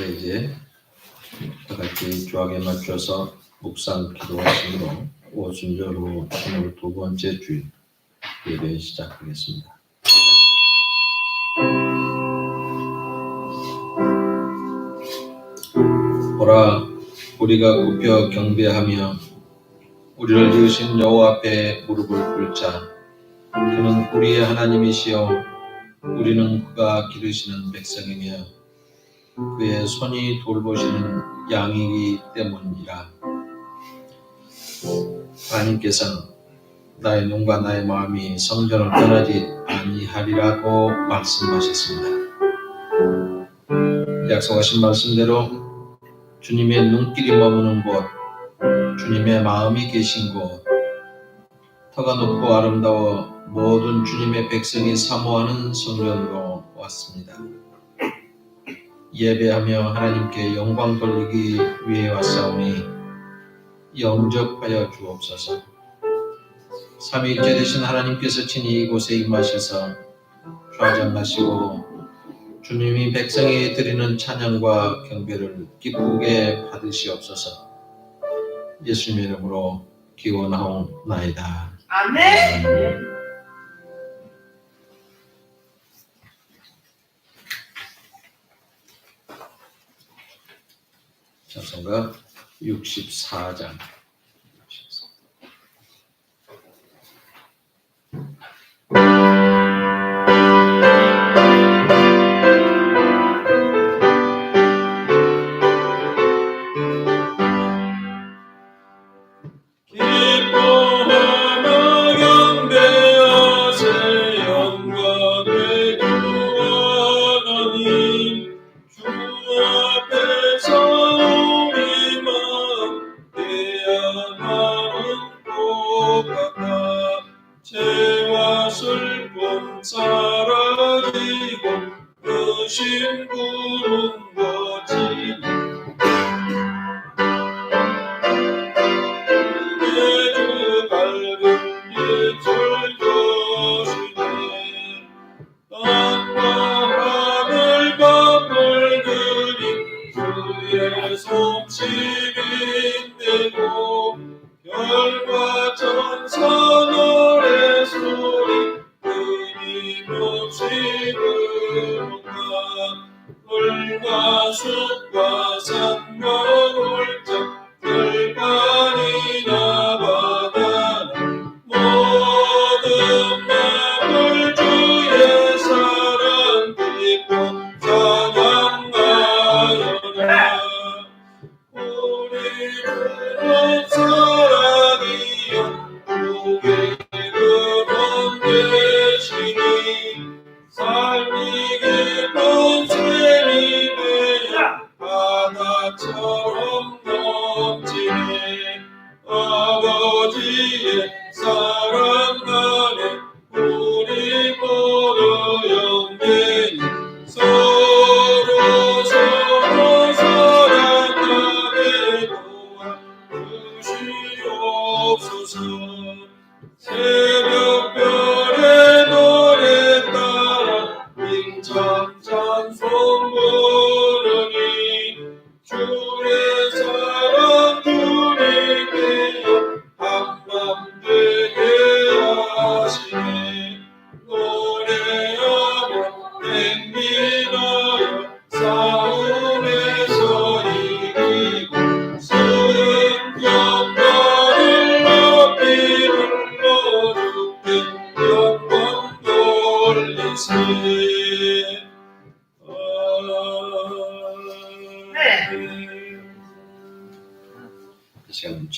함께 이제 다 같이 조합에 맞춰서 묵상 기도하심으로 오순절 후 22번째 주일 예배 시작하겠습니다. 보라, 우리가 굽혀 경배하며 우리를 지으신 여호와 앞에 무릎을 꿇자. 그는 우리의 하나님이시여 우리는 그가 기르시는 백성이며 그의 손이 돌보시는 양이기 때문이라. 하나님께서는 나의 눈과 나의 마음이 성전을 떠나지 아니하리라고 말씀하셨습니다. 약속하신 말씀대로 주님의 눈길이 머무는 곳, 주님의 마음이 계신 곳, 터가 높고 아름다워 모든 주님의 백성이 사모하는 성전으로 왔습니다. 예배하며 하나님께 영광 돌리기 위해 왔사오니 영접하여 주옵소서. 삼위일체 되신 하나님께서 친히 이곳에 임하셔서 좌정하시고 주님이 백성에게 드리는 찬양과 경배를 기쁘게 받으시옵소서. 예수님의 이름으로 기원하옵나이다. 아멘. 찬송가 64장.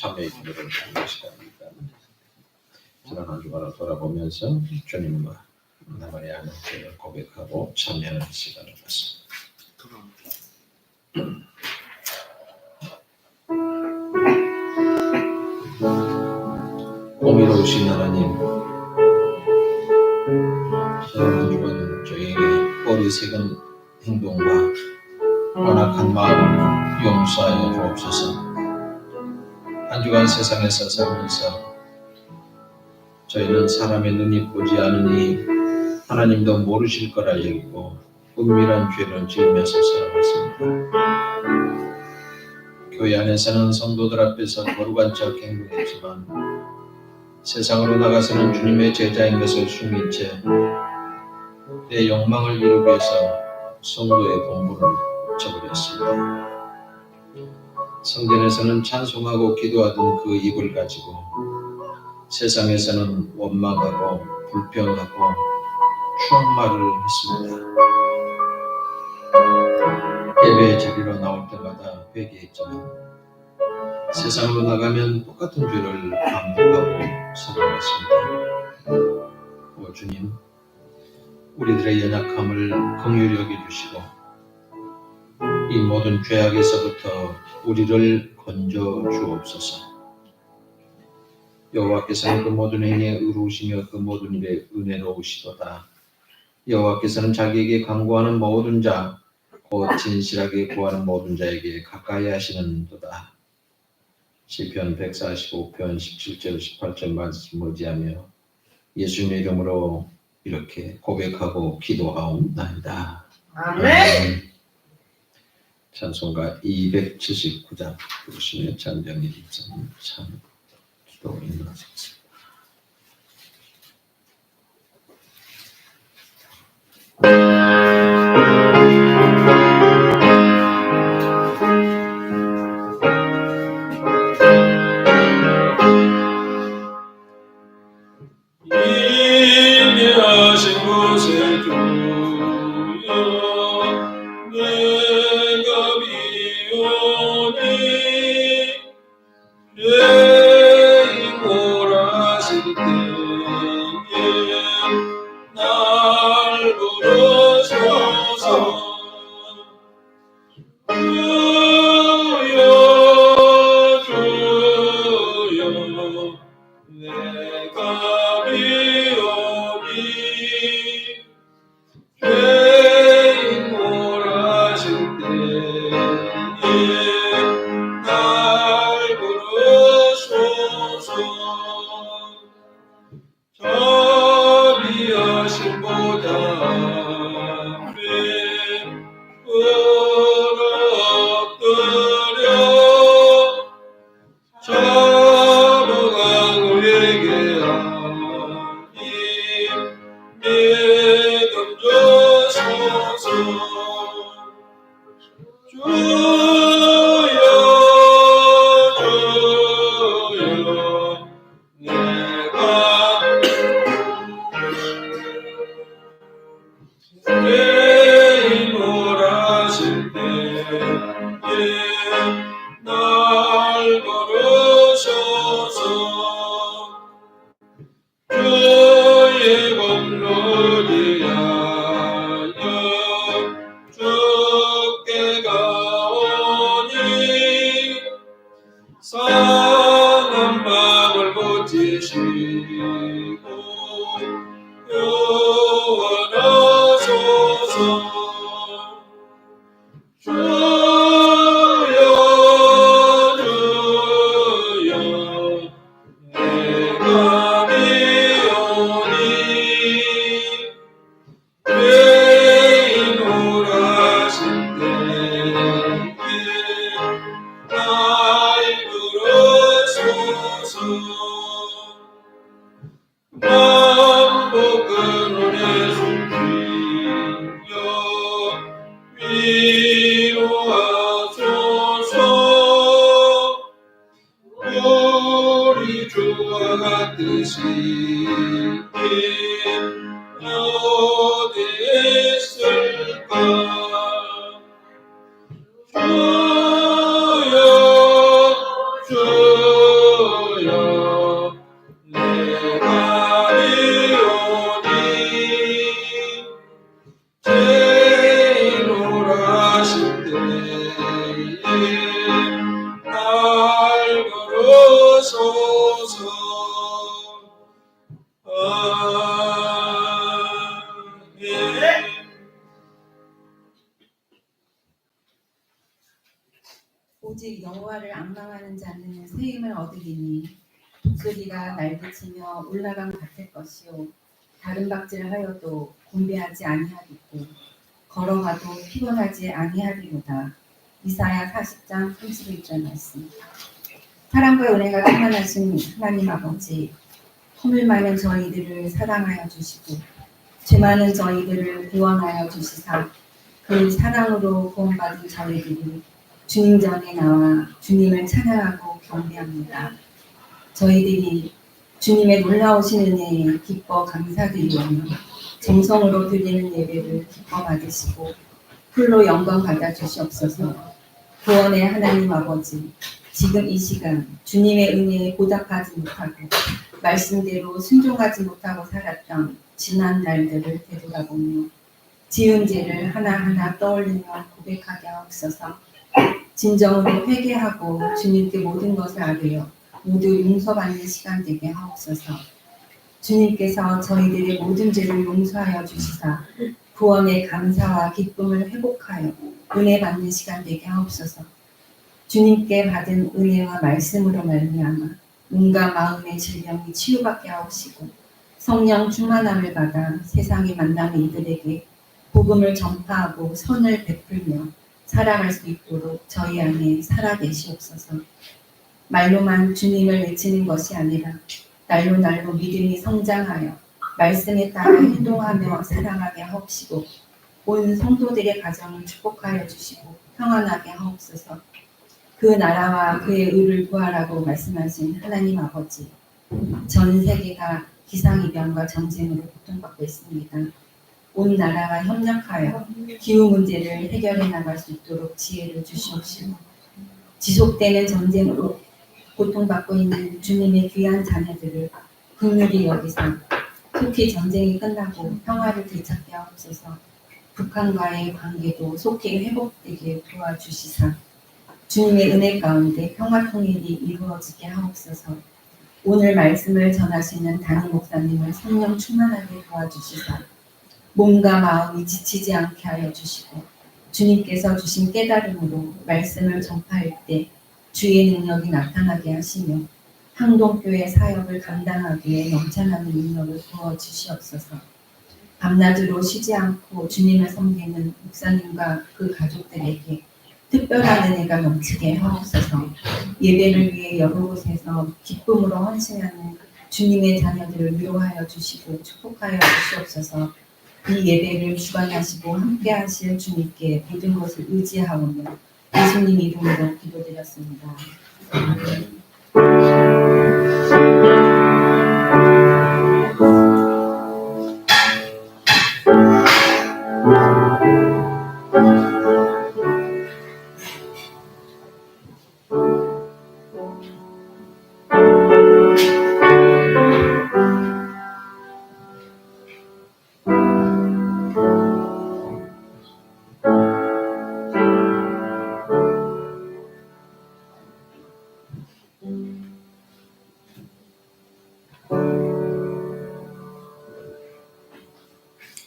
참회의 기도를 하는 시간입니다. 지난 한 주간을 돌아보면서 주님과 나만의 하나님을 고백하고 참여하는 시간을 갖습니다. 공의로우신 하나님, 지난 한 주간 저희에게 어리석은 행동과 완악한 마음을 용서하여 주옵소서. 한 주간 세상에서 살면서 저희는 사람의 눈이 보지 않으니 하나님도 모르실 거라 여기고 은밀한 죄를 지으면서 살아왔습니다. 교회 안에서는 성도들 앞에서 거룩한 척 행동했지만 세상으로 나가서는 주님의 제자인 것을 숨긴 채 내 욕망을 이루기 위해서 성도의 본분을 저버렸습니다. 성전에서는 찬송하고 기도하던 그 입을 가지고 세상에서는 원망하고 불평하고 추한 말을 했습니다. 예배 자리로 나올 때마다 회개했지만 세상으로 나가면 똑같은 죄를 반복하고 살아왔습니다. 오 주님, 우리들의 연약함을 긍휼히 여겨주시고 이 모든 죄악에서부터 우리를 건져 주옵소서. 여호와께서는 그 모든 행위에 의로우시며 그 모든 일에 은혜로우시도다. 여호와께서는 자기에게 간구하는 모든 자, 곧 진실하게 구하는 모든 자에게 가까이 하시는도다. 시편 145편 17절 18절 말씀을 의지하며 예수님의 이름으로 이렇게 고백하고 기도하옵나이다. 아멘. 찬송가 279장 부르시며 찬양의 입장 참 기도 인도하셨습니다. 인내하신 곳에 주여 내가 비오니 죄인 몰아실 때에 날 부르소서. 주여 주여 내가 비오니 죄인 몰아실 때에 날 부르소서. 자비하신 보좌 앞에 엎드려 자복하고 회개하니 믿음 주소서. 주여 주여 내가 죄인 몰아실 때에 날 부르소서. 주의 공로 위하여 주께 가오니 상한 마음을 고치시고 요원하소서. 주여 주여 내가 비오니 죄인 몰아실 때에 날 부르소서. 만복은 은혜 숨기며 위로하소서. 우리 주와 같으신 어디 있을까. 주여 주여 내가 비오니 죄인 몰아실 때에 날 부르소서. 아멘. 오직 여호와를 앙망하는 자는 새 힘을 얻으리니 독수리가 날개치며 올라감 같을 것이요 다른 박질하여도 곤배하지 아니하리고 걸어가도 피곤하지 아니하리로다. 이사야 40장 31절 말씀. 사랑과 은혜가 충만하신 하나님 아버지, 허물 많은 저희들을 사랑하여 주시고 죄 많은 저희들을 구원하여 주시사 그 사랑으로 구원받은 저희들이 주님 전에 나와 주님을 찬양하고 경배합니다. 저희들이 주님의 놀라우신 은혜에 기뻐 감사드리오며 정성으로 드리는 예배를 기뻐 받으시고 풀로 영광 받아 주시옵소서. 구원의 하나님 아버지, 지금 이 시간 주님의 은혜에 보답하지 못하고 말씀대로 순종하지 못하고 살았던 지난 날들을 되돌아보며 지은 죄를 하나하나 떠올리며 고백하게 하옵소서. 진정으로 회개하고 주님께 모든 것을 아뢰어 모두 용서받는 시간 되게 하옵소서. 주님께서 저희들의 모든 죄를 용서하여 주시사 구원의 감사와 기쁨을 회복하여 은혜 받는 시간 되게 하옵소서. 주님께 받은 은혜와 말씀으로 말미암아 몸과 마음의 질병이 치유받게 하옵시고 성령 충만함을 받아 세상에 만나는 이들에게 복음을 전파하고 선을 베풀며 살아갈 수 있도록 저희 안에 살아계시옵소서. 말로만 주님을 외치는 것이 아니라 날로 믿음이 성장하여 말씀에 따라 행동하며 살아가게 하옵시고 온 성도들의 가정을 축복하여 주시고 평안하게 하옵소서. 그 나라와 그의 의를 구하라고 말씀하신 하나님 아버지, 전 세계가 기상이변과 전쟁으로 고통받고 있습니다. 온 나라가 협력하여 기후 문제를 해결해 나갈 수 있도록 지혜를 주시옵시고 지속되는 전쟁으로 고통받고 있는 주님의 귀한 자녀들을 긍휼히 여기사 속히 전쟁이 끝나고 평화를 되찾게 하옵소서. 북한과의 관계도 속히 회복되게 도와주시사 주님의 은혜 가운데 평화 통일이 이루어지게 하옵소서. 오늘 말씀을 전하시는 담임 목사님을 성령 충만하게 도와주시사 몸과 마음이 지치지 않게 하여 주시고 주님께서 주신 깨달음으로 말씀을 전파할 때 주의 능력이 나타나게 하시며 항동교회 사역을 감당하기에 넘쳐나는 능력을 부어주시옵소서. 밤낮으로 쉬지 않고 주님을 섬기는 목사님과 그 가족들에게 특별한 은혜가 넘치게 하옵소서. 예배를 위해 여러 곳에서 기쁨으로 헌신하는 주님의 자녀들을 위로하여 주시고 축복하여 주시옵소서. 이 예배를 주관하시고 함께 하실 주님께 모든 것을 의지하오며 예수님 이름으로 기도드렸습니다.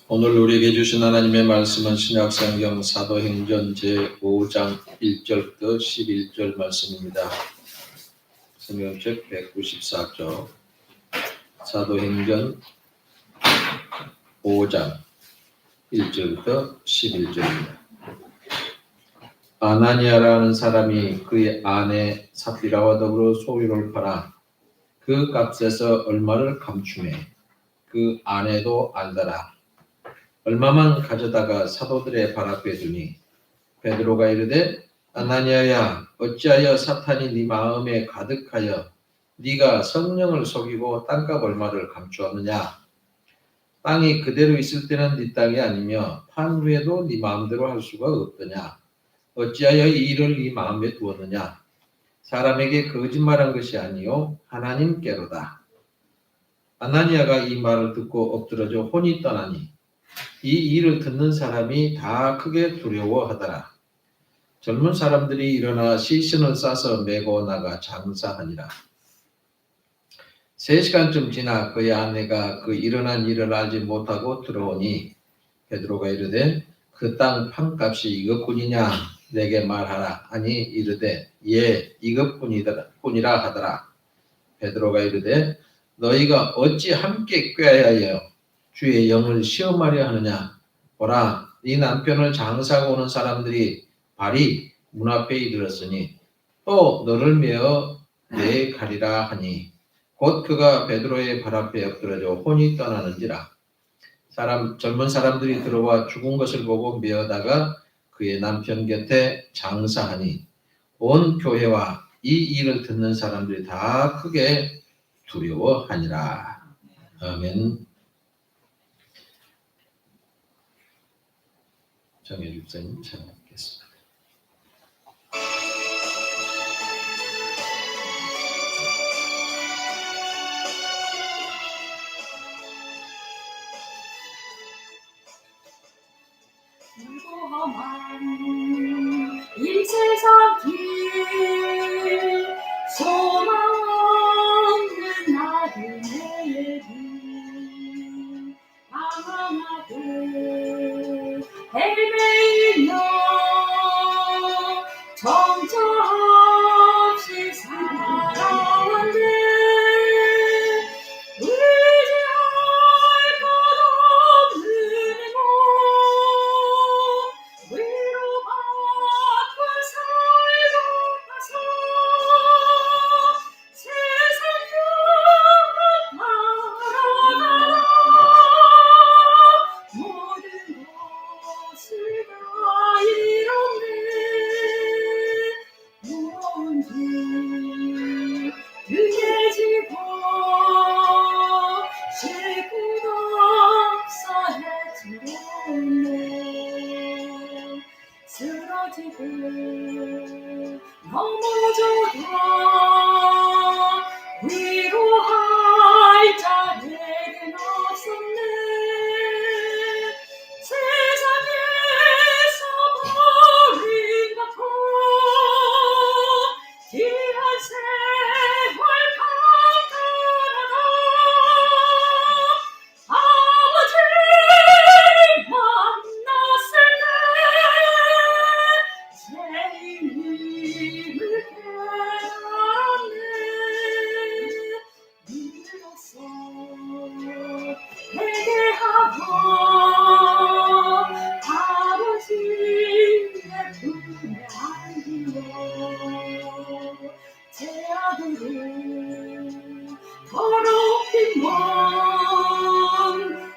오늘 우리에게 주신 하나님의 말씀은 신약성경 사도행전 제5장 1절부터 11절 말씀입니다. 성경책 194쪽 사도행전 5장 1절부터 11절입니다. 아나니아라는 사람이 그의 아내 삽비라와 더불어 소유를 팔아 그 값에서 얼마를 감추매 그 아내도 알더라. 얼마만 가져다가 사도들의 발 앞에 두니 베드로가 이르되 아나니아야 어찌하여 사탄이 네 마음에 가득하여 네가 성령을 속이고 땅값 얼마를 감추었느냐. 땅이 그대로 있을 때는 네 땅이 아니며 판 후에도 네 마음대로 할 수가 없더냐. 어찌하여 이 일을 네 마음에 두었느냐. 사람에게 거짓말한 것이 아니요 하나님께로다. 아나니아가 이 말을 듣고 엎드러져 혼이 떠나니 이 일을 듣는 사람이 다 크게 두려워하더라. 젊은 사람들이 일어나 시신을 싸서 메고 나가 장사하니라. 3시간쯤 지나 그의 아내가 그 일어난 일을 알지 못하고 들어오니 베드로가 이르되 그 땅 판값이 이것뿐이냐 내게 말하라 하니 이르되 예 이것뿐이라 하더라. 베드로가 이르되 너희가 어찌 함께 꾀하여 주의 영을 시험하려 하느냐. 보라 네 남편을 장사하고 오는 사람들이 발이 문 앞에 이르렀으니 또 너를 메어 내 가리라 하니 곧 그가 베드로의 발 앞에 엎드러져 혼이 떠나는지라. 젊은 사람들이 들어와 죽은 것을 보고 메어다가 그의 남편 곁에 장사하니 온 교회와 이 일을 듣는 사람들이 다 크게 두려워하니라. 아멘. 정혜 집사님 찬양하겠습니다. 무고함한 이 세상 길 소망 없는 나그네의 길 방황하게 헤매이며 정처 없이 살아왔네. 의지할 것 없는 몸 위로받고 살고 가서 세상 것 바라다가 모든 것을 다 잃었네. 무언지 등에 지고 쉴곳 없어 헤치겠네. 쓰러지고 넘어져도 위로할 자 내겐 없었네. 세상에서 버린 것도 귀한 세월 강간하다 아버지 만났을 때 새 힘을 깨닫네. 믿었어 회개하고 아버지 내 품에 안기고 제 아들을 더럽힌 몸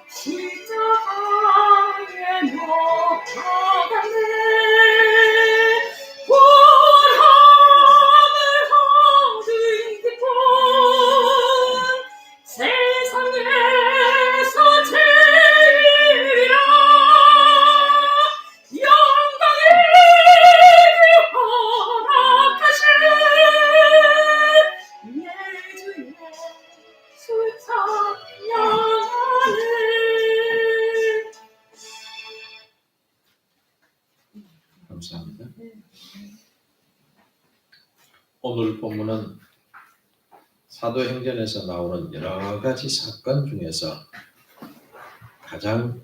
십자가에 못 박았네. 구원함을 얻은 기쁨 세상에서 제일이라. 영광의 허락하신 예수의 찬양하네. 감사합니다. 오늘 본문은 사도행전에서 나오는 여러 가지 사건 중에서 가장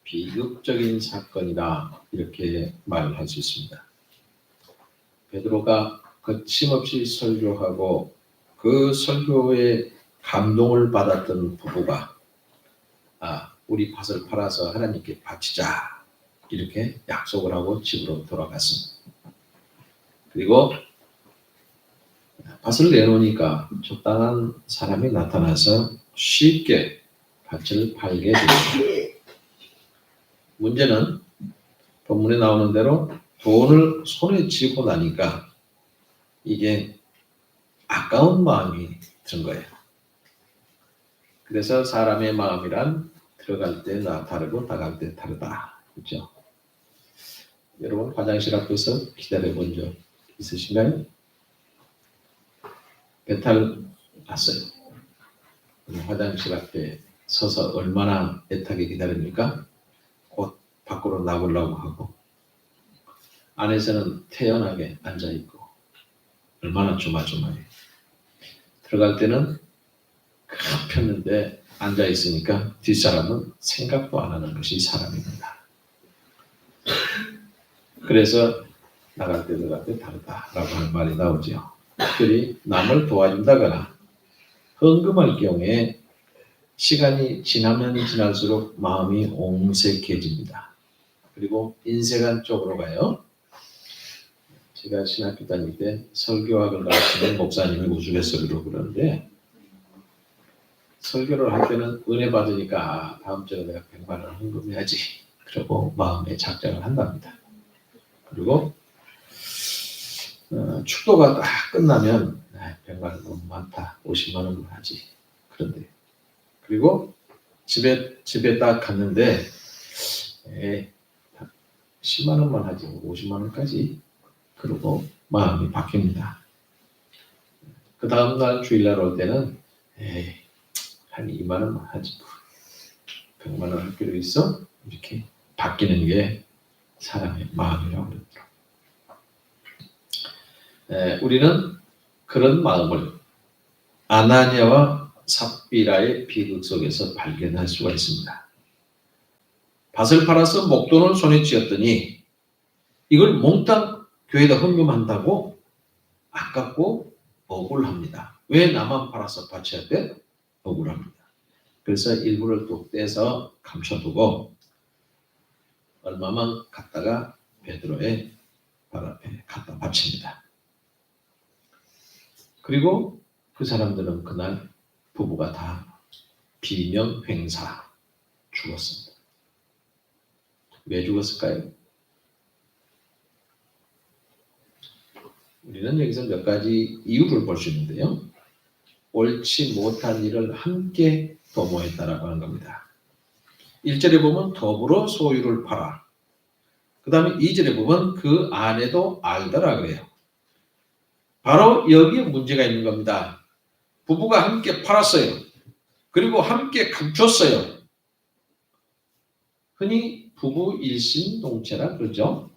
비극적인 사건이다 이렇게 말을 할 수 있습니다. 베드로가 거침없이 설교하고 그 설교에 감동을 받았던 부부가 우리 밭을 팔아서 하나님께 바치자 이렇게 약속을 하고 집으로 돌아갔습니다. 그리고 밭을 내놓으니까 적당한 사람이 나타나서 쉽게 밭을 팔게 됩니다. 문제는 본문에 나오는 대로 돈을 손에 쥐고 나니까 이게 아까운 마음이 든 거예요. 그래서 사람의 마음이란 들어갈 때 다르고 나갈 때 다르다. 그렇죠? 여러분 화장실 앞에서 기다려 본 적 있으신가요? 배탈 났어요. 화장실 앞에 서서 얼마나 애타게 기다립니까? 곧 밖으로 나오려고 하고 안에서는 태연하게 앉아있고 얼마나 조마조마해. 들어갈 때는 큰 폈는데 앉아있으니까 뒷사람은 생각도 안 하는 것이 사람입니다. 그래서 나갈 때 들어갈 때 다르다라고 하는 말이 나오죠. 특별히 남을 도와준다거나 헌금할 경우에 시간이 지나면 지날수록 마음이 옹색해집니다. 그리고 인색한 쪽으로 가요. 제가 신학교 다닐 때 설교학을 가르치는 목사님이 우스갯소리로 그러는데 설교를 할 때는 은혜 받으니까 다음 주에 내가 100만 원 헌금해야지 그러고 마음에 작정을 한답니다. 그리고 축도가 딱 끝나면 100만 원 너무 많다. 50만 원만 하지. 그런데 그리고 집에 딱 갔는데 10만 원만 하지 50만 원까지 그러고 마음이 바뀝니다. 그 다음날 주일날 올 때는 한 2만 원만 하지 100만 원 할 필요 있어? 이렇게 바뀌는 게 사람의 마음이라고 그러더라고요. 우리는 그런 마음을 아나니아와 삽비라의 비극 속에서 발견할 수가 있습니다. 밭을 팔아서 목돈을 손에 쥐었더니 이걸 몽땅 교회에다 헌금한다고 아깝고 억울합니다. 왜 나만 팔아서 바쳐야 돼? 억울합니다. 그래서 일부를 또 떼서 감춰두고 얼마만 갖다가 베드로의 발 앞에 갖다 바칩니다. 그리고 그 사람들은 그날 부부가 다 비명횡사 죽었습니다. 왜 죽었을까요? 우리는 여기서 몇 가지 이유를 볼 수 있는데요. 옳지 못한 일을 함께 도모했다라고 하는 겁니다. 1절에 보면 더불어 소유를 팔아. 그 다음에 2절에 보면 그 아내도 알더라 그래요. 바로 여기에 문제가 있는 겁니다. 부부가 함께 팔았어요. 그리고 함께 감췄어요. 흔히 부부 일심동체라 그러죠.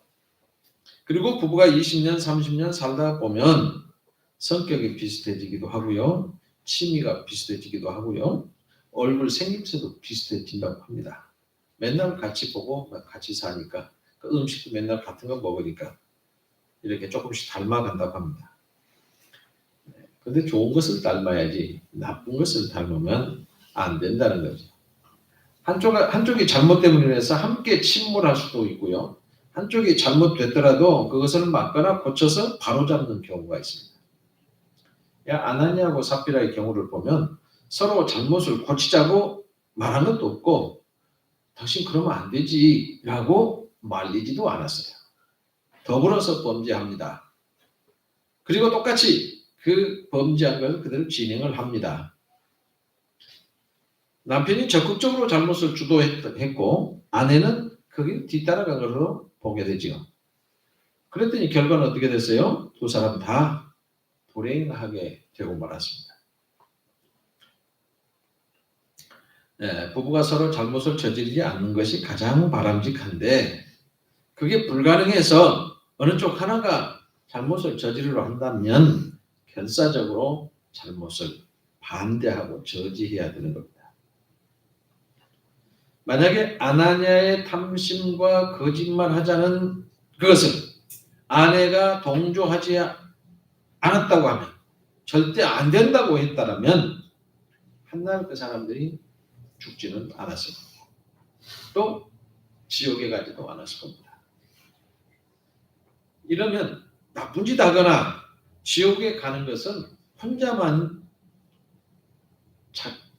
그리고 부부가 20년, 30년 살다 보면 성격이 비슷해지기도 하고요. 취미가 비슷해지기도 하고요. 얼굴 생김새도 비슷해진다고 합니다. 맨날 같이 보고 같이 사니까 그 음식도 맨날 같은 거 먹으니까 이렇게 조금씩 닮아간다고 합니다. 근데 좋은 것을 닮아야지 나쁜 것을 닮으면 안 된다는 거죠. 한쪽이 잘못 때문에 해서 함께 침몰할 수도 있고요. 한쪽이 잘못됐더라도 그것을 막거나 고쳐서 바로잡는 경우가 있습니다. 아나니아하고 삽비라의 경우를 보면 서로 잘못을 고치자고 말한 것도 없고 당신 그러면 안 되지 라고 말리지도 않았어요. 더불어서 범죄합니다. 그리고 똑같이 그 범죄한 것을 그대로 진행을 합니다. 남편이 적극적으로 잘못을 주도했고 아내는 거기 뒤따라간 걸로 보게 되죠. 그랬더니 결과는 어떻게 됐어요? 두 사람 다 불행하게 되고 말았습니다. 부부가 서로 잘못을 저지르지 않는 것이 가장 바람직한데 그게 불가능해서 어느 쪽 하나가 잘못을 저지르려 한다면 결사적으로 잘못을 반대하고 저지해야 되는 겁니다. 만약에 아나니아의 탐심과 거짓말하자는 그것을 아내가 동조하지 않았다고 하면 절대 안 된다고 했다라면 한날 그 사람들이 죽지는 않았을 겁니다. 또 지옥에 가지도 않았을 겁니다. 이러면 나쁜 짓 하거나 지옥에 가는 것은 혼자만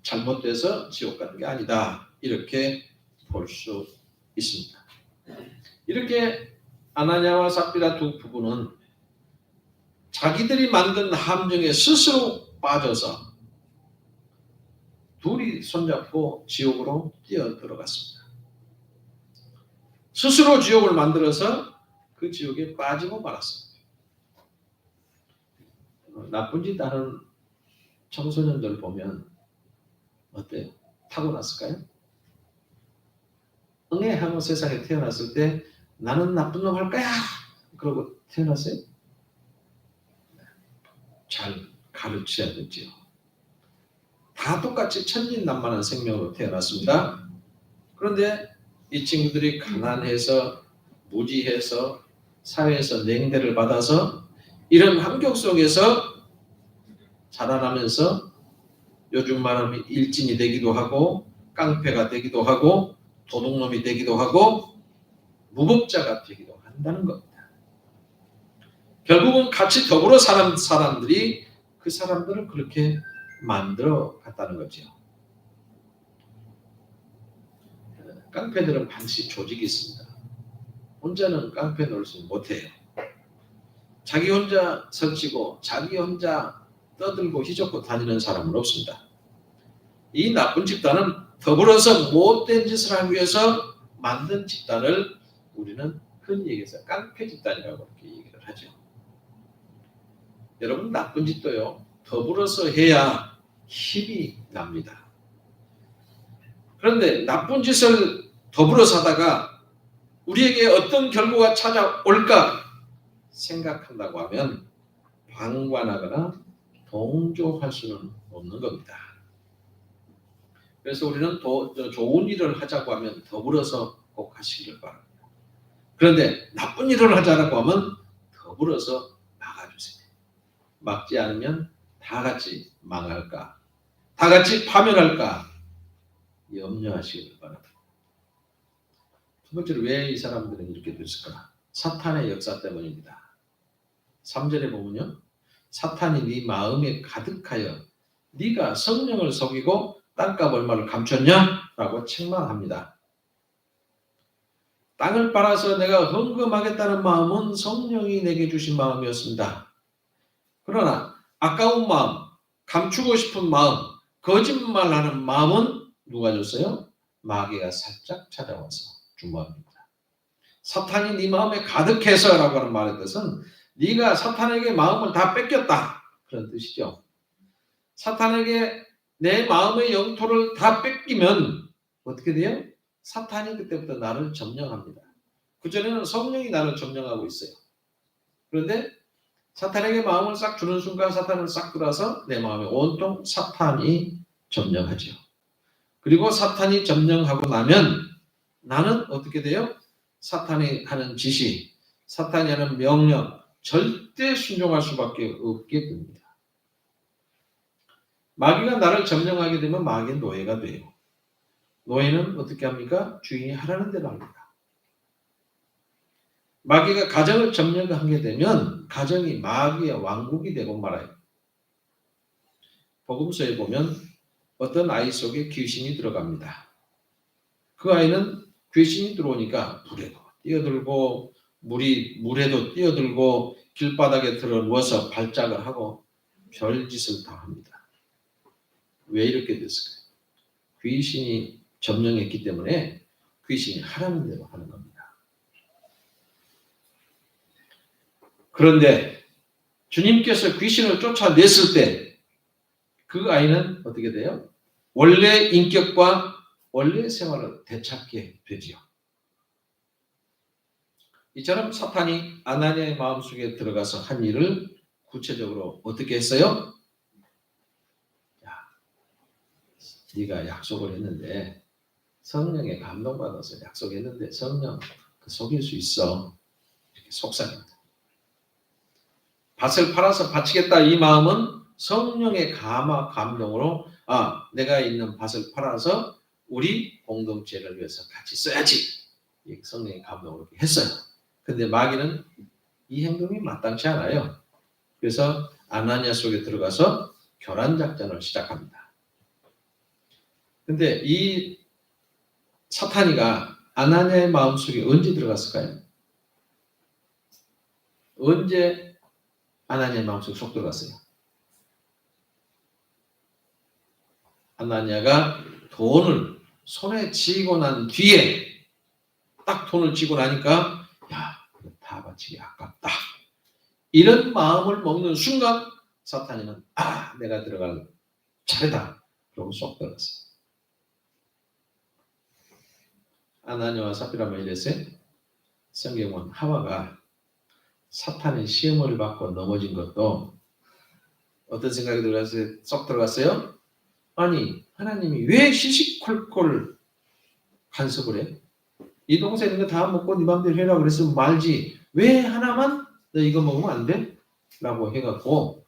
잘못돼서 지옥 가는 게 아니다. 이렇게 볼 수 있습니다. 이렇게 아나니아와 삽비라 두 부부는 자기들이 만든 함정에 스스로 빠져서 둘이 손잡고 지옥으로 뛰어 들어갔습니다. 스스로 지옥을 만들어서 그 지옥에 빠지고 말았습니다. 나쁜 짓 하는 청소년들 보면 어때요? 타고났을까요? 응애하고 세상에 태어났을 때 나는 나쁜 놈 할 거야 그러고 태어났어요? 잘 가르쳐야 되죠. 다 똑같이 천진난만한 생명으로 태어났습니다. 그런데 이 친구들이 가난해서 무지해서 사회에서 냉대를 받아서 이런 환경 속에서 자라나면서 요즘 말하면 일진이 되기도 하고 깡패가 되기도 하고 도둑놈이 되기도 하고 무법자가 되기도 한다는 겁니다. 결국은 같이 더불어 사는 사람들이 그 사람들을 그렇게 만들어 갔다는 거죠. 깡패들은 반드시 조직이 있습니다. 혼자는 깡패 노릇을 못해요. 자기 혼자 설치고 자기 혼자 떠들고 휘젓고 다니는 사람은 없습니다. 이 나쁜 집단은 더불어서 못된 짓을 하기 위해서 만든 집단을 우리는 흔히 얘기해서 깡패 집단이라고 이렇게 얘기를 하죠. 여러분, 나쁜 짓도요, 더불어서 해야 힘이 납니다. 그런데 나쁜 짓을 더불어서 하다가 우리에게 어떤 결과가 찾아올까 생각한다고 하면 방관하거나 동조할 수는 없는 겁니다. 그래서 우리는 좋은 일을 하자고 하면 더불어서 꼭 하시길 바랍니다. 그런데 나쁜 일을 하자고 하면 더불어서 막아주세요. 막지 않으면 다 같이 망할까, 다 같이 파멸할까 염려하시길 바랍니다. 두 번째로 왜 이 사람들은 이렇게 됐을까? 사탄의 역사 때문입니다. 3절에 보면요, 사탄이 네 마음에 가득하여 네가 성령을 속이고 땅값 얼마를 감췄냐? 라고 책망합니다. 땅을 팔아서 내가 헌금하겠다는 마음은 성령이 내게 주신 마음이었습니다. 그러나 아까운 마음, 감추고 싶은 마음, 거짓말하는 마음은 누가 줬어요? 마귀가 살짝 찾아와서 준 마음입니다. 사탄이 네 마음에 가득해서 라고 하는 말의 뜻은 네가 사탄에게 마음을 다 뺏겼다, 그런 뜻이죠. 사탄에게 내 마음의 영토를 다 뺏기면 어떻게 돼요? 사탄이 그때부터 나를 점령합니다. 그전에는 성령이 나를 점령하고 있어요. 그런데 사탄에게 마음을 싹 주는 순간 사탄을 싹 들어서 내 마음에 온통 사탄이 점령하죠. 그리고 사탄이 점령하고 나면 나는 어떻게 돼요? 사탄이 하는 지시, 사탄이 하는 명령 절대 순종할 수밖에 없게 됩니다. 마귀가 나를 점령하게 되면 마귀의 노예가 돼요. 노예는 어떻게 합니까? 주인이 하라는 대로 합니다. 마귀가 가정을 점령하게 되면 가정이 마귀의 왕국이 되고 말아요. 복음서에 보면 어떤 아이 속에 귀신이 들어갑니다. 그 아이는 귀신이 들어오니까 불에도 뛰어들고 물에도 뛰어들고 길바닥에 들어 누워서 발작을 하고 별짓을 다 합니다. 왜 이렇게 됐을까요? 귀신이 점령했기 때문에 귀신이 하라는 대로 하는 겁니다. 그런데 주님께서 귀신을 쫓아냈을 때 그 아이는 어떻게 돼요? 원래 인격과 원래 생활을 되찾게 되지요. 이처럼 사탄이 아나니아의 마음속에 들어가서 한 일을 구체적으로 어떻게 했어요? 야, 네가 약속을 했는데 성령에 감동받아서 약속했는데 성령 속일 수 있어. 이렇게 속삭입니다. 밭을 팔아서 바치겠다 이 마음은 성령의 감동으로 내가 있는 밭을 팔아서 우리 공동체를 위해서 같이 써야지. 성령의 감동으로 했어요. 근데 마귀는 이 행동이 마땅치 않아요. 그래서 아나니아 속에 들어가서 교란 작전을 시작합니다. 근데 이 사탄이가 아나니아의 마음속에 언제 들어갔을까요? 언제 아나니아의 마음속에 쏙 들어갔어요? 아나니아가 돈을 손에 쥐고 난 뒤에 딱 돈을 쥐고 나니까 다 바치기 아깝다. 이런 마음을 먹는 순간 사탄이는 내가 들어갈 차례다. 그러고 쏙 들어갔어요. 아나니아와 삽비라가 이랬어요. 성경은 하와가 사탄의 시험을 받고 넘어진 것도 어떤 생각이 들어갔어요? 쏙 들어갔어요? 아니, 하나님이 왜 시시콜콜 간섭을 해? 이 동생 이거 다 먹고 네 맘대로 해라 그랬으면 말지. 왜 하나만 너 이거 먹으면 안 돼? 라고 해갖고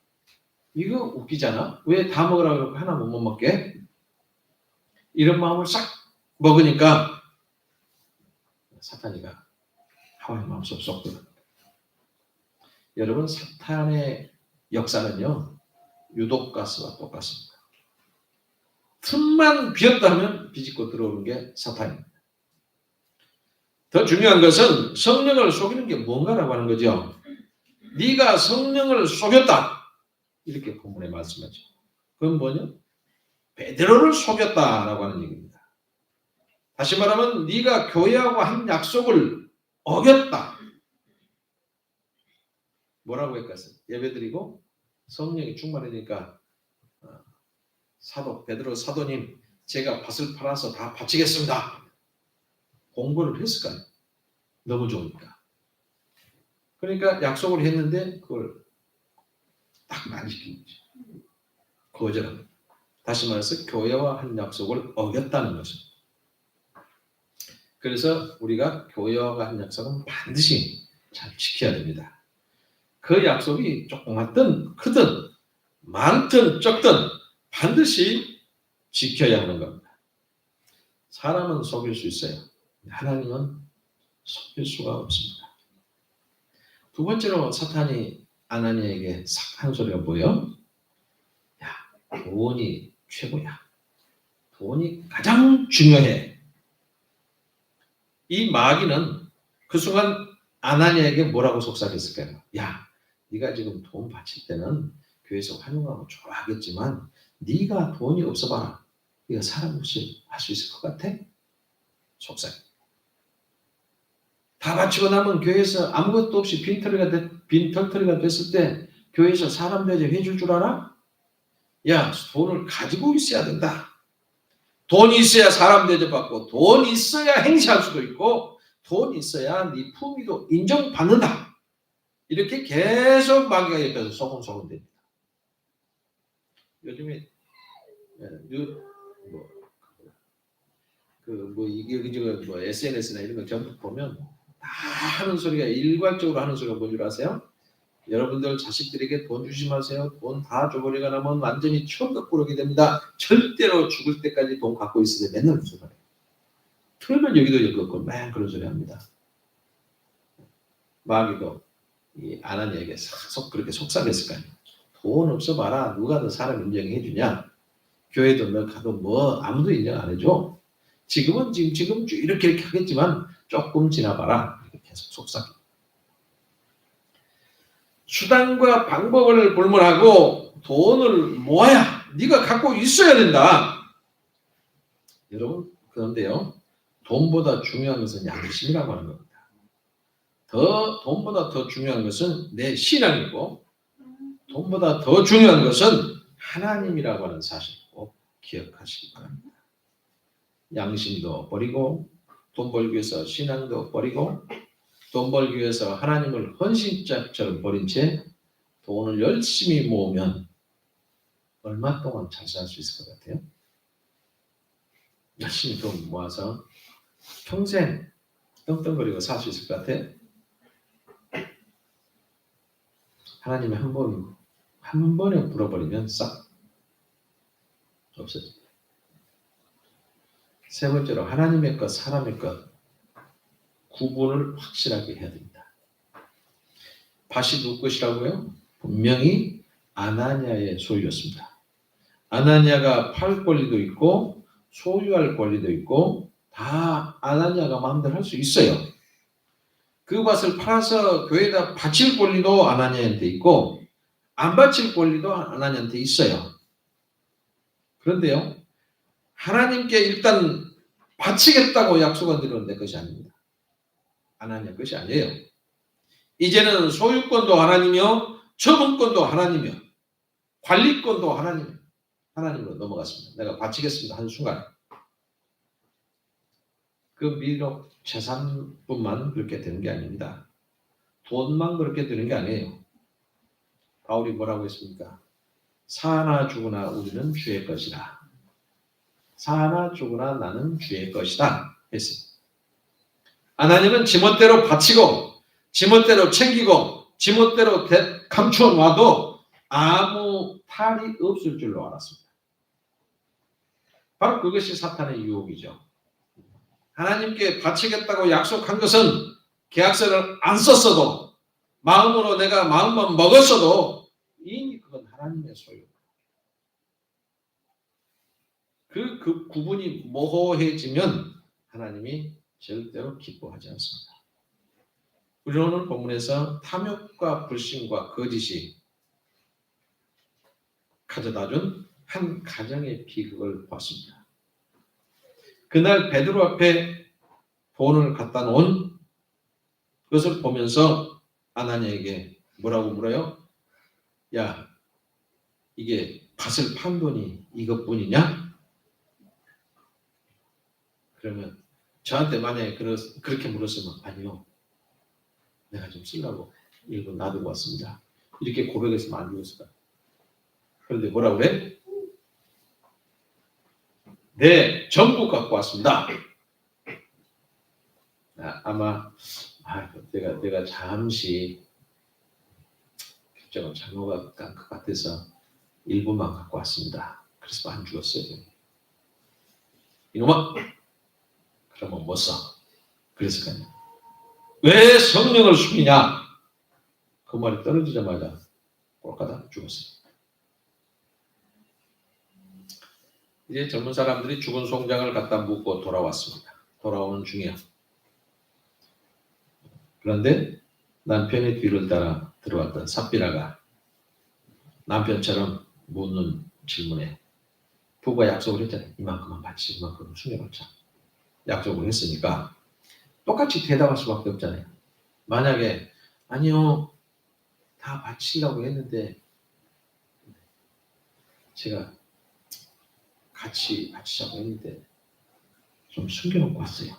이거 웃기잖아. 왜 다 먹으라 그러고 하나 못 먹게? 이런 마음을 싹 먹으니까 사탄이가 하와의 마음속 쏙 들어. 여러분 사탄의 역사는요 유독가스와 똑같습니다. 틈만 비었다면 비집고 들어오는 게 사탄입니다. 더 중요한 것은 성령을 속이는 게 뭔가라고 하는 거죠. 네가 성령을 속였다 이렇게 본문에 말씀하죠. 그건 뭐냐? 베드로를 속였다라고 하는 얘기입니다. 다시 말하면 네가 교회하고 한 약속을 어겼다. 뭐라고 했겠어요? 예배드리고 성령이 충만하니까 사도 베드로 사도님 제가 밭을 팔아서 다 바치겠습니다. 공부를 했을까요? 너무 좋으니까. 그러니까 약속을 했는데 그걸 딱 안 지킨 거죠. 거절합니다. 다시 말해서 교회와 한 약속을 어겼다는 것입니다. 그래서 우리가 교회와 한 약속은 반드시 잘 지켜야 됩니다. 그 약속이 조그맣든 크든 많든 적든 반드시 지켜야 하는 겁니다. 사람은 속일 수 있어요. 하나님은 속일 수가 없습니다. 두 번째로 사탄이 아나니아에게 싹 한 소리가 뭐예요? 야, 돈이 최고야. 돈이 가장 중요해. 이 마귀는 그 순간 아나니아에게 뭐라고 속삭였을까요? 야, 네가 지금 돈 바칠 때는 교회에서 환영하고 좋아하겠지만 네가 돈이 없어봐라. 네가 사람 없이 할 수 있을 것 같아? 속삭여. 다 바치고 나면 교회에서 아무것도 없이 빈털터리가 됐을 때 교회에서 사람 대접해줄 줄 알아? 야, 돈을 가지고 있어야 된다. 돈이 있어야 사람 대접받고 돈이 있어야 행시할 수도 있고 돈이 있어야 네 품위도 인정받는다. 이렇게 계속 마귀가 옆에서 소곤소곤 됩니다. 요즘에 SNS나 이런 거 전부 보면 다 하는 소리가 일괄적으로 하는 소리가 뭔 줄 아세요? 여러분들 자식들에게 돈 주지 마세요. 돈 다 줘버리가 나면 완전히 천덕꾸러기 됩니다. 절대로 죽을 때까지 돈 갖고 있으세요. 맨날 무슨 소리. 틀면 여기도 엮었고 맨 그런 소리 합니다. 마귀도 이 아나니아에게 싹 그렇게 속삭였을 거 아니에요. 돈 없어 봐라. 누가 너 사람 인정해 주냐? 교회도 너 가도 뭐 아무도 인정 안 해줘. 지금 이렇게 하겠지만 조금 지나봐라. 이렇게 계속 속삭여. 수단과 방법을 불문하고 돈을 모아야 네가 갖고 있어야 된다. 여러분 그런데요. 돈보다 중요한 것은 양심이라고 하는 겁니다. 돈보다 더 중요한 것은 내 신앙이고 돈보다 더 중요한 것은 하나님이라고 하는 사실을 꼭 기억하시기 바랍니다. 양심도 버리고 돈 벌기 위해서 신앙도 버리고 돈 벌기 위해서 하나님을 헌신자처럼 버린 채 돈을 열심히 모으면 얼마 동안 잘 살 수 있을 것 같아요? 열심히 돈 모아서 평생 떵떵거리고 살 수 있을 것 같아요? 하나님이 한 번에 불어버리면 싹 없어집니다. 세 번째로 하나님의 것, 사람의 것 구분을 확실하게 해야 됩니다. 밭이 누구 것이라고요? 분명히 아나니아의 소유였습니다. 아나니아가 팔 권리도 있고 소유할 권리도 있고 다 아나니아가 마음대로 할 수 있어요. 그 밭을 팔아서 교회에다 바칠 권리도 아나니아한테 있고 안 바칠 권리도 아나니아한테 있어요. 그런데요. 하나님께 일단 바치겠다고 약속을 드렸는데 그것이 아닙니다. 하나님의 것이 아니에요. 이제는 소유권도 하나님이요, 처분권도 하나님이요, 관리권도 하나님이요. 하나님으로 넘어갔습니다. 내가 바치겠습니다. 한 순간. 그 비록 재산뿐만 그렇게 되는 게 아닙니다. 돈만 그렇게 되는 게 아니에요. 바울이 뭐라고 했습니까? 사나 죽으나 우리는 주의 것이라. 사나 죽으나 나는 주의 것이다 했습니다. 하나님은 지멋대로 바치고 지멋대로 챙기고 지멋대로 감추어 놔도 아무 탈이 없을 줄로 알았습니다. 바로 그것이 사탄의 유혹이죠. 하나님께 바치겠다고 약속한 것은 계약서를 안 썼어도 마음으로 내가 마음만 먹었어도 이미 그건 하나님의 소유. 그 구분이 모호해지면 하나님이 절대로 기뻐하지 않습니다. 우리는 오늘 본문에서 탐욕과 불신과 거짓이 가져다준 한 가정의 비극을 봤습니다. 그날 베드로 앞에 돈을 갖다 놓은 것을 보면서 아나니아에게 뭐라고 물어요? 야, 이게 밭을 판 돈이 이것뿐이냐? 그러면 저한테 만약에 그렇게 물었으면 아니요. 내가 좀 쓰려고 일부 놔두고 왔습니다. 이렇게 고백했으면 안 죽었을까? 그런데 뭐라고 그래? 네, 전부 갖고 왔습니다. 아마 내가 잠시 결정을 잘못 간 것 같아서 일부만 갖고 왔습니다. 그래서 안 죽었어요. 이놈아, 그러면 못 써. 그랬을까요? 왜 성령을 숨기냐? 그 말이 떨어지자마자 꼴까다 죽었어요. 이제 젊은 사람들이 죽은 송장을 갖다 묻고 돌아왔습니다. 돌아오는 중이야. 그런데 남편의 뒤를 따라 들어왔던 삽비라가 남편처럼 묻는 질문에 부부가 약속을 했잖아요. 이만큼만 바치고 이만큼은 숨겨놓자. 약속을 했으니까 똑같이 대답할 수밖에 없잖아요. 만약에 아니요, 다 바치려고 했는데 제가 같이 바치자고 했는데 좀 숨겨놓고 왔어요.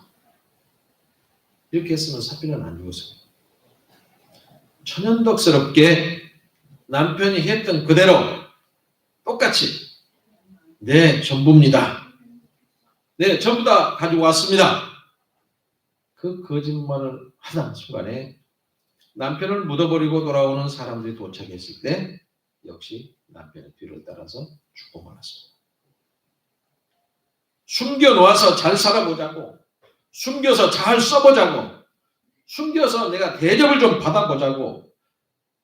이렇게 했으면 삽비는 안 죽었어요. 천연덕스럽게 남편이 했던 그대로 똑같이 네, 전부입니다. 네, 전부 다 가지고 왔습니다. 그 거짓말을 하던 순간에 남편을 묻어버리고 돌아오는 사람들이 도착했을 때 역시 남편의 뒤를 따라서 죽고 말았습니다. 숨겨놓아서 잘 살아보자고, 숨겨서 잘 써보자고, 숨겨서 내가 대접을 좀 받아보자고,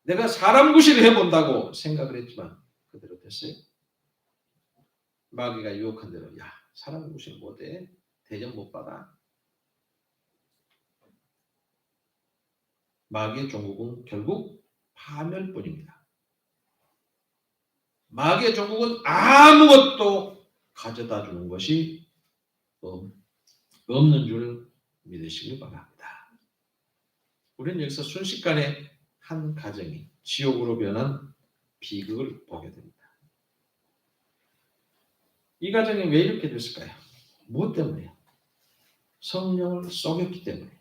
내가 사람 구실을 해본다고 생각을 했지만 그대로 됐어요. 마귀가 유혹한 대로 야, 사람 구실 못해, 대접 못 받아. 마귀의 종국은 결국 파멸뿐입니다. 마귀의 종국은 아무것도 가져다 주는 것이 없는 줄 믿으시길 바랍니다. 우리는 여기서 순식간에 한 가정이 지옥으로 변한 비극을 보게 됩니다. 이 가정이 왜 이렇게 됐을까요? 무엇 때문에요? 성령을 속였기 때문에,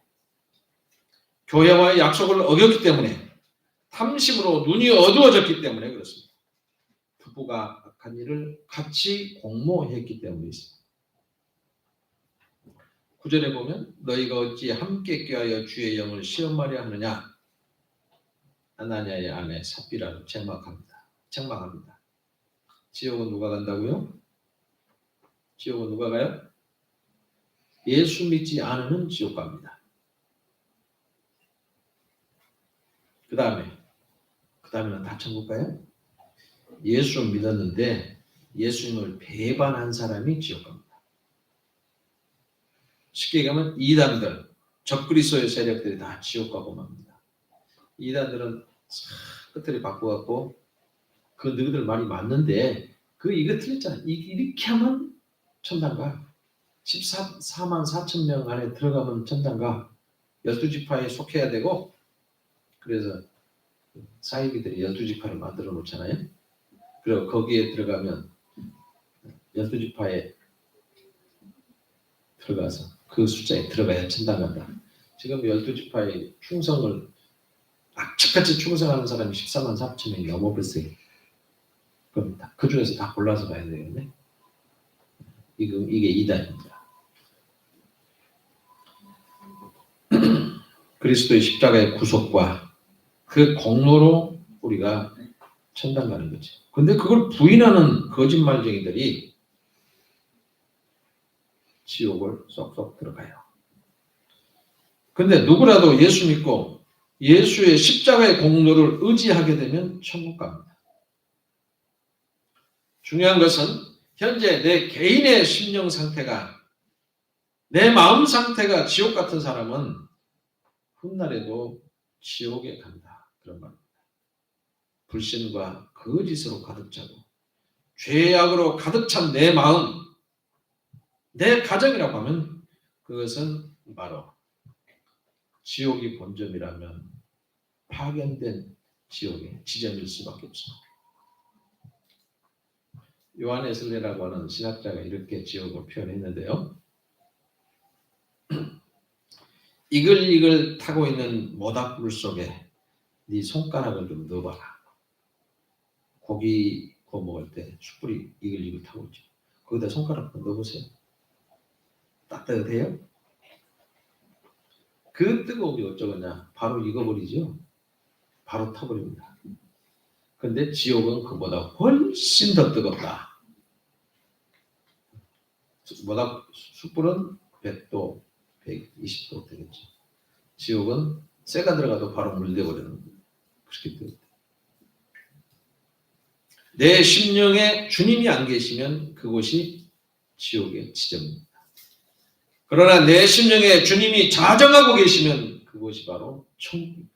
교회와의 약속을 어겼기 때문에, 탐심으로 눈이 어두워졌기 때문에 그렇습니다. 부부가 악한 일을 같이 공모했기 때문이죠. 9절에 보면 너희가 어찌 함께 꾀하여 주의 영을 시험하려 하느냐? 아나니아의 아내 삽비라를 책망합니다. 지옥은 누가 간다고요? 지옥은 누가 가요? 예수 믿지 않으면 지옥 갑니다. 그 다음에는 다 천국 가요? 예수 믿었는데 예수님을 배반한 사람이 지옥 갑니다. 쉽게 얘기하면 이단들, 적그리스도의 세력들이 다 지옥 가고 맙니다. 이단들은 끝을 바꿔갖고 그 너희들 말이 맞는데 이거 틀렸잖아. 이렇게 하면 천당 가. 14만 4천 명 안에 들어가면 천당 가. 12지파에 속해야 되고, 그래서 사이비들이 12지파를 만들어 놓잖아요. 그리고 거기에 들어가면 12지파에 들어가서 그 숫자에 들어가야 천당 간다. 지금 12지파의 충성을 악착같이 충성하는 사람이 14만 4천 명이 넘어버렸어요. 그럼 그 중에서 다 골라서 가야 되겠네. 이게 이단입니다. 그리스도의 십자가의 구속과 그 공로로 우리가 천당 가는 거지. 근데 그걸 부인하는 거짓말쟁이들이 지옥을 쏙쏙 들어가요. 근데 누구라도 예수 믿고 예수의 십자가의 공로를 의지하게 되면 천국 갑니다. 중요한 것은 현재 내 개인의 심령 상태가, 내 마음 상태가 지옥 같은 사람은 훗날에도 지옥에 간다. 그런 말입니다. 불신과 거짓으로 가득 차고 죄악으로 가득 찬 내 마음, 내 가정이라고 하면 그것은 바로 지옥이 본점이라면 파견된 지옥의 지점일 수밖에 없습니다. 요한 에슬레라고 하는 신학자가 이렇게 지옥을 표현했는데요. 이글이글 타고 있는 모닥불 속에 네 손가락을 좀 넣어봐라. 고기 구워 먹을 때 숯불이 이글이글 타고 있죠. 거기다 손가락 넣어보세요. 따뜻해요? 그 뜨거움이 어쩌겠냐? 바로 익어버리죠. 바로 타버립니다. 근데 지옥은 그보다 훨씬 더 뜨겁다. 숯불은 100도, 120도 되겠죠. 지옥은 쇠가 들어가도 바로 물대버리는 그렇게 뜨겁다. 내 심령에 주님이 안 계시면 그곳이 지옥의 지점입니다. 그러나 내 심령에 주님이 자정하고 계시면 그곳이 바로 천국입니다.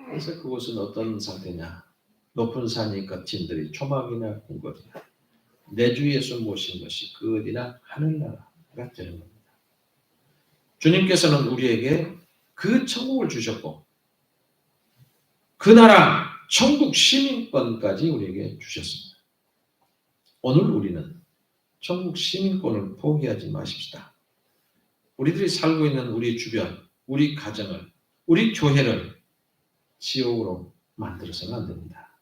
그래서 그곳은 어떤 상태냐? 높은 산이 거친들이 초막이나 궁궐이나 내 주 예수 모신 것이 그 어디나 하늘나라가 되는 겁니다. 주님께서는 우리에게 그 천국을 주셨고 그 나라 천국 시민권까지 우리에게 주셨습니다. 오늘 우리는 천국 시민권을 포기하지 마십시다. 우리들이 살고 있는 우리 주변, 우리 가정을, 우리 교회를 지옥으로 만들어서는 안 됩니다.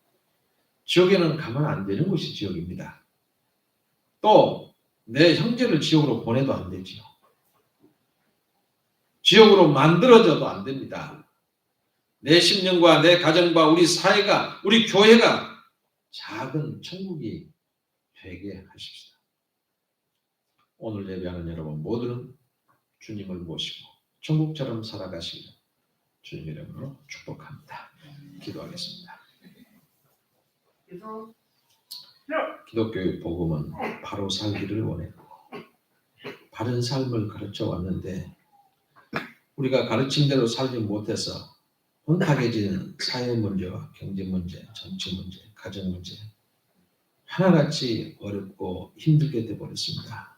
지옥에는 가면 안 되는 곳이 지옥입니다. 또 내 형제를 지옥으로 보내도 안 되지요. 지옥으로 만들어져도 안 됩니다. 내 심령과 내 가정과 우리 사회가, 우리 교회가 작은 천국이 되게 하십시다. 오늘 예배하는 여러분 모두는 주님을 모시고 천국처럼 살아가시기를 주님 이름으로 축복합니다. 기도하겠습니다. 기독교의 복음은 바로 살기를 원했고 바른 삶을 가르쳐 왔는데 우리가 가르친 대로 살지 못해서 혼탁해지는 사회 문제와 경제 문제, 정치 문제, 가정 문제 하나같이 어렵고 힘들게 되어버렸습니다.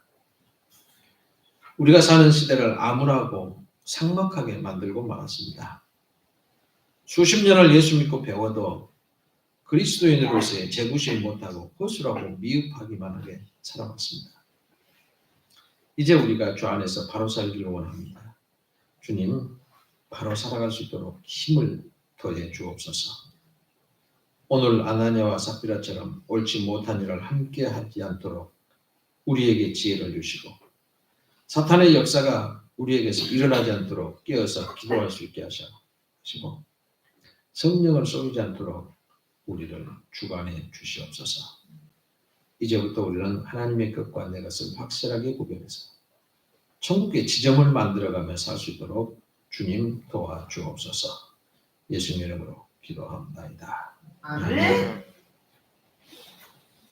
우리가 사는 시대를 암울하고 삭막하게 만들고 말았습니다. 수십 년을 예수 믿고 배워도 그리스도인으로서의 재구실 못하고 허술하고 미흡하기만 하게 살아왔습니다. 이제 우리가 주 안에서 바로 살기를 원합니다. 주님, 바로 살아갈 수 있도록 힘을 더해 주옵소서. 오늘 아나니아와 삽비라처럼 옳지 못한 일을 함께 하지 않도록 우리에게 지혜를 주시고 사탄의 역사가 우리에게서 일어나지 않도록 깨어서 기도할 수 있게 하시고 성령을 쏘이지 않도록 우리를 주관해 주시옵소서. 이제부터 우리는 하나님의 것과 내 것을 확실하게 구별해서 천국의 지점을 만들어가며 살 수 있도록 주님 도와주옵소서. 예수님 이름으로 기도합니다. 아멘.